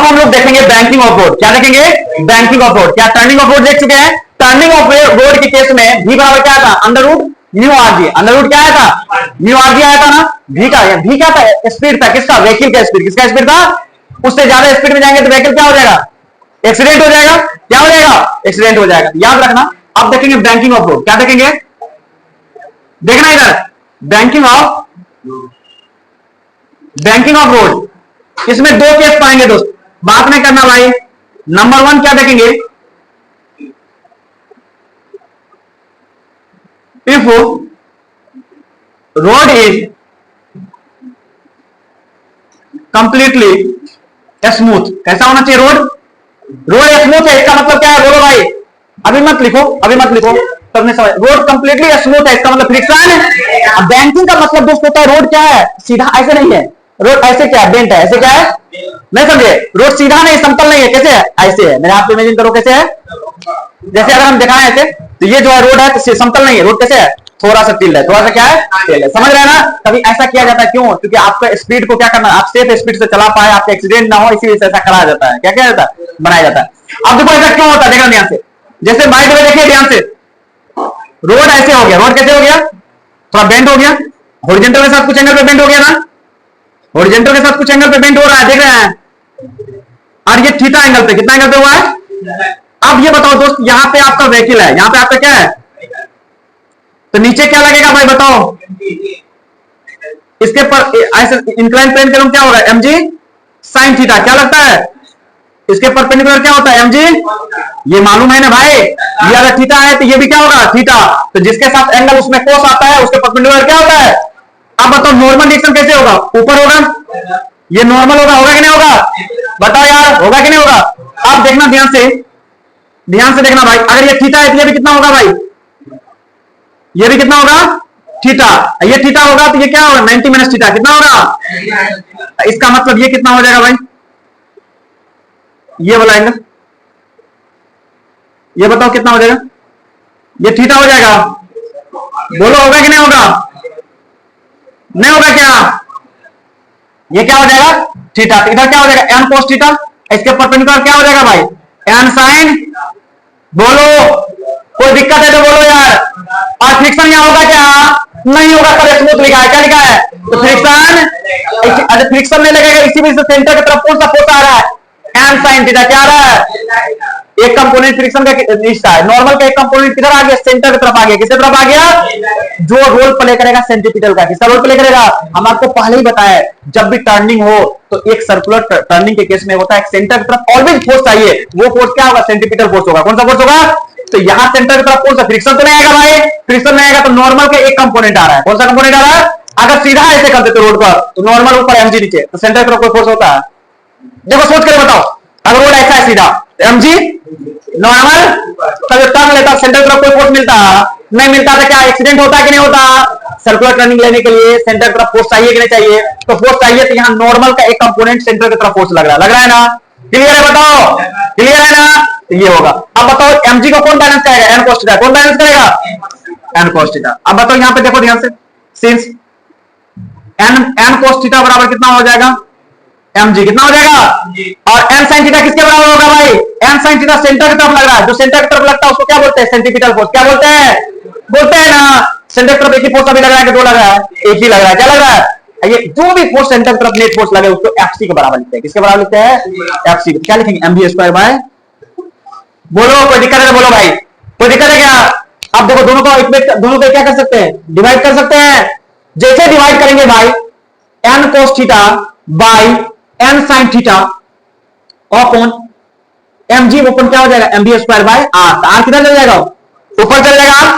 हम लोग देखेंगे बैंकिंग ऑफ रोड। क्या देखेंगे? Banking of road. क्या टर्निंग ऑफ रोड देख चुके हैं? टर्निंग ऑफ रोड के केस में भी बराबर क्या था? Under root mu RG. Under root क्या आया था? न्यू आरजी आया था ना। भी क्या था? स्पीड था। किसका? व्हीकल का स्पीड। किसका स्पीड था? उससे ज्यादा स्पीड में जाएंगे तो व्हीकल क्या हो जाएगा? एक्सीडेंट हो जाएगा। क्या हो जाएगा? एक्सीडेंट हो जाएगा। याद रखना। अब देखेंगे बैंकिंग ऑफ रोड। क्या देखेंगे? देखना इधर, बैंकिंग ऑफ रोड। इसमें दो केस पाएंगे दोस्त, बात नहीं करना भाई। नंबर 1 क्या देखेंगे? If road is completely smooth. कैसा होना चाहिए रोड? रोड स्मूथ है, इसका मतलब क्या है? बोलो भाई। अभी मत लिखो, अभी मत लिखो, तब नहीं समझ। रोड कंप्लीटली स्मूथ है, इसका मतलब फ्रिक्शन है। बैंकिंग का मतलब दोस्त होता है रोड क्या है? सीधा ऐसे नहीं है। रोड ऐसे क्या है? बेंट है। ऐसे क्या है? नहीं समझे? रोड सीधा नहीं, समतल नहीं है। कैसे है? ऐसे है। मेरे आप इमेजिन करो कैसे है। जैसे अगर हम दिखाएं ऐसे, तो ये जो है रोड है तो समतल नहीं है। रोड कैसे है? थोड़ा सा टिल्ड है। थोड़ा सा क्या है? टिल्ड है। समझ रहे हैं ना? कभी ऐसा किया जाता है, क्यों? क्योंकि आपका स्पीड को क्या करना है? आप सेफ स्पीड से चला पाए, आपका एक्सीडेंट ना हो, इसी वजह से ऐसा कराया जाता है। क्या किया जाता है? बनाया जाता है। अब देखो ऐसा क्यों होता है, देखना ध्यान से। जैसे बाइट में देखिए ध्यान से, रोड ऐसे हो गया। रोड कैसे हो गया? थोड़ा बेंड हो गया। हॉरिजॉन्टल के साथ कुछ एंगल पे बेंड हो गया ना। हॉरिजॉन्टल के साथ कुछ एंगल पे बेंड हो रहा है, देख रहे हैं। और ये थीटा एंगल पे, कितना एंगल पे हुआ है? अब ये बताओ दोस्त, यहां पे आपका व्हीकल है, यहां पे आपका क्या है? तो नीचे क्या लगेगा भाई बताओ? इसके पर ऐसे इंक्लाइन प्लेन के क्या होगा? mg sin theta. क्या लगता है? इसके परपेंडिकुलर क्या होता है? mg। ये मालूम है ना भाई। ये अगर थीटा है तो ये भी क्या होगा? थीटा। तो जिसके साथ एंगल उसमें कोस आता है, उसके परपेंडिकुलर क्या होता है? अब बताओ नॉर्मल डिरेक्शन कैसे होगा? ऊपर होगा। ये नॉर्मल होगा कि नहीं होगा? बताओ यार, होगा कि नहीं होगा? अब देखना ध्यान से, ध्यान से देखना भाई। अगर ये थीटा है तो ये भी कितना होगा भाई? ये भी कितना होगा? थीटा। ये थीटा होगा तो ये क्या होगा? 90 माइनस थीटा। कितना होगा? इसका मतलब ये कितना हो जाएगा भाई? ये वाला एंगल, ये बताओ कितना हो जाएगा? ये थीटा हो जाएगा। बोलो होगा कि नहीं होगा? नहीं होगा क्या? ये क्या हो जाएगा? थीटा। इधर क्या हो जाएगा? N cos theta. इसके परपेंडिकुलर क्या हो जाएगा भाई? N sine. बोलो, कोई दिक्कत है तो बोलो यार। और फ्रिक्शन यहाँ होगा क्या? नहीं होगा। पर स्मूथ लिखा है। क्या लिखा है? तो फ्रिक्शन, अरे फ्रिक्शन नहीं लगेगा, इसी वजह से सेंटर की तरफ कौन सा फोर्स आ रहा है? N sine theta. क्या आ रहा है? एक कंपोनेंट फ्रिक्शन का रिश्ता है। नॉर्मल का एक कंपोनेंट किधर आ गया? सेंटर की तरफ आ गया। किसकी तरफ आ गया? जो रोल प्ले करेगा सेंट्रीपिटल का। किसका रोल प्ले करेगा? हम आपको पहले ही बताया, जब भी टर्निंग हो तो एक सर्कुलर टर्निंग के केस में होता है सेंटर की तरफ ऑलवेज फोर्स चाहिए। वो फोर्स क्या होगा? सेंट्रीपिटल फोर्स होगा। कौन सा फोर्स होगा? तो यहां सेंटर की तरफ कौन सा? फ्रिक्शन तो नहीं आएगा भाई। फ्रिक्शन नहीं आएगा तो नॉर्मल का एक कंपोनेंट आ रहा है। कौन सा कंपोनेंट आ रहा है? अगर सीधा ऐसे कर देते रोड पर तो नॉर्मल ऊपर एमजी नीचे, तो सेंटर की तरफ कोई फोर्स होता है? देखो सोच कर बताओ, अगर रोड ऐसा है सीधा, एमजी नॉर्मल, तो टर्न लेता सेंटर की तरफ कोई फोर्स मिलता? नहीं मिलता। तो क्या एक्सीडेंट होता है कि नहीं होता? सर्कुलर टर्निंग लेने के लिए सेंटर की तरफ फोर्स चाहिए कि नहीं चाहिए? तो फोर्स चाहिए। तो यहाँ नॉर्मल का एक कंपोनेंट सेंटर की तरफ फोर्स लग रहा है ना? क्लियर है? बताओ, क्लियर है ना? तो ये होगा। अब बताओ एमजी को कौन बैलेंस करेगा? N cos theta. कौन बैलेंस करेगा? N cos theta. अब बताओ यहां पे देखो ध्यान से, सिंस एन कोस थीटा बराबर कितना हो जाएगा? mg कितना हो जाएगा? और n sin थीटा किसके बराबर होगा भाई? n sin थीटा सेंटर की तरफ लग रहा है। जो सेंटर की तरफ लगता है उसको क्या बोलते हैं? Centripetal force. क्या बोलते हैं? बोलते हैं ना। सेंटर की तरफ एक ही फोर्स अभी लग रहा है कि दो लग रहा है? एक ही लग रहा है। क्या लग रहा है? ये जो भी फोर्स सेंटर की तरफ नेट फोर्स लगे उसको fc के बराबर लिखते हैं। किसके बराबर लिखते हैं? fc। क्या लिखेंगे? mv square by. बोलो, कोई दिक्कत है तो बोलो भाई। कोई दिक्कत है क्या? अब देखो दोनों को क्या कर सकते हैं? डिवाइड कर सकते हैं। जैसे डिवाइड करेंगे भाई, n cos theta by n sin theta upon mg open क्या हो जाएगा? mv square by r। r किधर चल जाएगा? ऊपर चल जाएगा।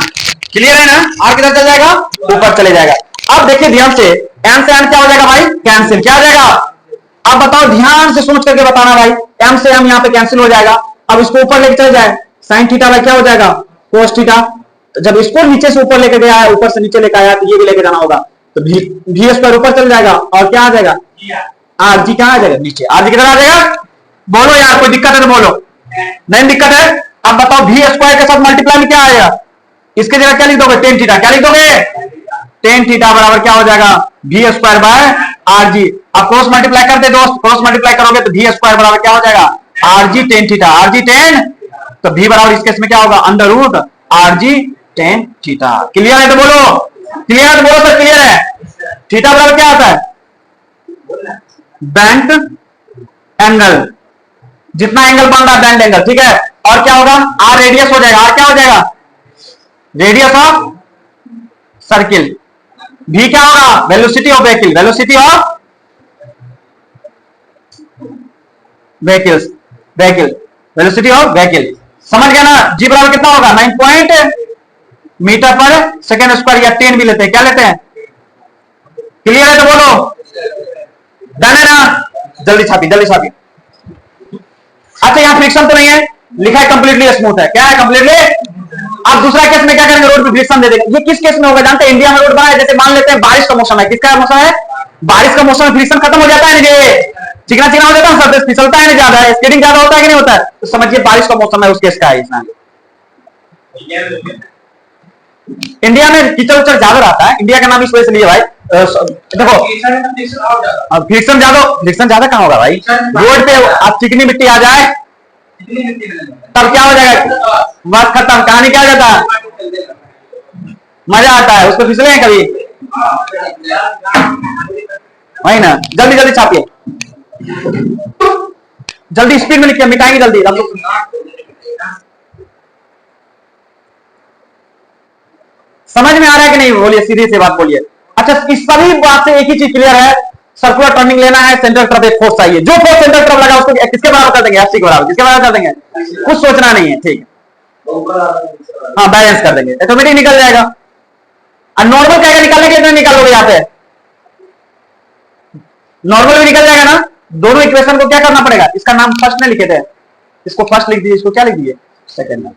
क्लियर है ना? r किधर चल जाएगा? ऊपर चले जाएगा। अब देखिए ध्यान से, n से n क्या हो जाएगा भाई? कैंसिल। क्या हो जाएगा? अब बताओ, ध्यान से सोच करके बताना भाई। m से m यहां पे कैंसिल हो जाएगा। अब इसको ऊपर लेके चल जाए, sin थीटा बाय क्या हो जाएगा? cos theta. जब इसको नीचे से ऊपर लेके गया है, ऊपर से नीचे लेके आया, तो ये भी लेके जाना होगा। तो v स्क्वायर ऊपर चल जाएगा और क्या आ जाएगा? आरजी कहां आ जाएगा? नीचे। आरजी किधर आ जाएगा? बोलो यार, कोई दिक्कत है तो बोलो। नहीं दिक्कत है? अब बताओ v स्क्वायर के साथ मल्टीप्लाई में क्या आएगा? इसके जगह क्या लिख दोगे? Tan theta. क्या लिख दोगे? टेन थीटा बराबर क्या हो जाएगा? v square by R G. अब क्रॉस मल्टीप्लाई करते दोस्त, क्रॉस मल्टीप्लाई करोगे तो वी स्क्वायर बराबर क्या हो जाएगा, r g tan theta, r g tan, तो वी बराबर इस केस में क्या होगा, under root r g tan theta. Clear है तो बोलो, क्लियर है तो बोलो सर क्लियर है। थीटा बराबर क्या होता है, बैंक एंगल, जितना एंगल बन रहा है बैंड एंगल, ठीक है। और क्या होगा, आर रेडियस हो जाएगा, आर क्या हो जाएगा, रेडियस ऑफ सर्किल। भी क्या होगा, velocity of vehicle, velocity of vehicles, vehicle, velocity of vehicle. समझ गया ना। जी बराबर कितना होगा, 9 मीटर पर सेकेंड स्क्वायर, या 10 भी लेते हैं, क्या लेते हैं। क्लियर है तो बोलो, डन है ना। जल्दी छापी, जल्दी छापी। अच्छा यहां फ्रिक्शन तो नहीं है, लिखा है कंप्लीटली स्मूथ है, क्या है कंप्लीटली। अब दूसरा केस में क्या करेंगे, रोड पे फ्रिक्शन दे देंगे। ये किस केस में होगा जानते हैं, इंडिया में रोड बना है, जैसे मान लेते हैं बारिश का मौसम है, किसका मौसम है, बारिश का मौसम में फ्रिक्शन खत्म हो जाता है ना, ये चिकना चिकना हो जाता है, सरफेस फिसलता है ना ज्यादा, स्केटिंग ज्यादा होता है कि नहीं होता है, तो समझिए बारिश का मौसम है उस केस का है इसमें। इंडिया में कीचड़ उचड़ ज्यादा रहता है, इंडिया का नाम इस वजह से लिए भाई, देखो फ्रिक्शन ज्यादा, फ्रिक्शन ज्यादा कहां होगा भाई, रोड पे अब चिकनी मिट्टी आ जाए तब क्या हो जाएगा, बस खत्म, कहानी क्या हो जाता है, मजा आता है उसको, फिसले हैं कभी, वही ना। जल्दी जल्दी छापिए, जल्दी स्पीड में लिखिए, मिटाएंगे जल्दी हम लोग। समझ में आ रहा है कि नहीं, बोलिए सीधी सी बात बोलिए। अच्छा इस सभी बात से एक ही चीज क्लियर है, सर्कुलर टर्निंग लेना है, सेंट्रल तरफ एक फोर्स चाहिए, जो फोर्स सेंट्रल तरफ लगा उसको किसके बराबर कर देंगे, एफसी के बराबर, किसके बराबर कर देंगे, कुछ सोचना नहीं है, ठीक है। हाँ बैलेंस कर देंगे, ऑटोमेटिक निकल जाएगा। और नॉर्मल क्या निकालने के लिए निकालोगे यहाँ पे, नॉर्मल भी निकल जाएगा ना। दोनों इक्वेशन को क्या करना पड़ेगा, इसका नाम फर्स्ट में लिखे थे, इसको फर्स्ट लिख दीजिए, इसको क्या लिख दीजिए, सेकंड में।